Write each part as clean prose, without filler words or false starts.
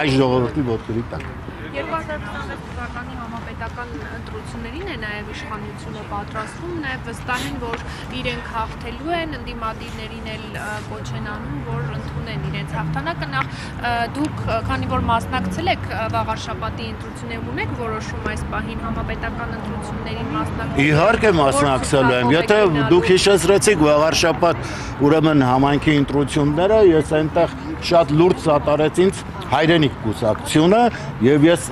Այս ժողովրդի ոտքերի տակ։ 2026 թվականի համապետական ընտրություններին է նաև իշխանությունը պատրաստվում, նաև վստահ են, որ իրենք հաղթելու են, ընդդիմադիրներին էլ կոչ են անում, որ ընդունեն իրենց հաղթանակը։ Նախ դուք, քանի որ մասնակցել եք վաղ շաբաթի ընտրություններին, ունեք որոշում այս պահին համապետական ընտրություններին մասնակցել։ Իհարկե մասնակցելու եմ, եթե դուք հիշեցրեցիք վաղ շաբաթ ուրեմն համայնքի ընտրությունները, ես այնտեղ շատ լուրջ սատարեց ինձ հայրենիք կուսակցությունը եւ ես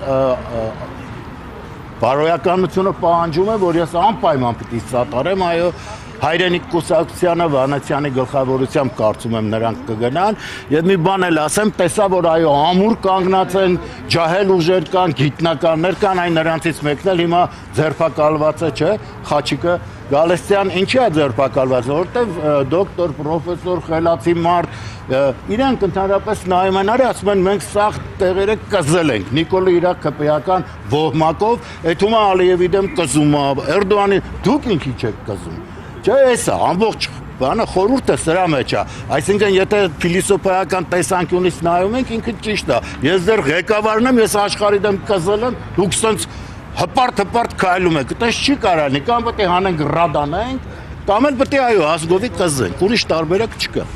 բարոյականությունը պահանջում եմ, որ ես անպայման պիտի սատարեմ, այո, հայրենիք կուսակցությանը Վանեցյանի գլխավորությամբ կարծում եմ նրանք կգնան եւ մի բան էլ ասեմ, տեսա որ այո ամուր կանգնած են, ջահել ուժեր կան, գիտնականներ կան, այն նրանցից մեկն էլ հիմա ձերբակալված է, չէ, Խաչիկը Գալստյան, ինչի է ձերբակալված, որտեվ դոկտոր, պրոֆեսոր, խելացի մարդ, իրանք ընդհանրապես նայում են, ասում են մենք սաղ տեղերը կզել ենք, Նիկոլը իր քպեական ոհմակով, այդ ումա Ալիևի դեմ կզում է, Էրդողանի, դուք ինչի չեք կզում, չէ, էսա, ամբողջ բանը խորհուրդը սրա մեջ է, այսինքն եթե փիլիսոփայական տեսանկյունից նայում ենք, ինքը ճիշտ է, ես դեռ ղեկավարն եմ, ես աշխարհի դեմ կզել եմ, դուք սենց հպարտ քայլում եք, այդպես չի կարելի, կամ պետք է հանենք ռադանենք, կամ էլ պետք է այո ազգովի կզենք, ուրիշ տարբերակ չկա։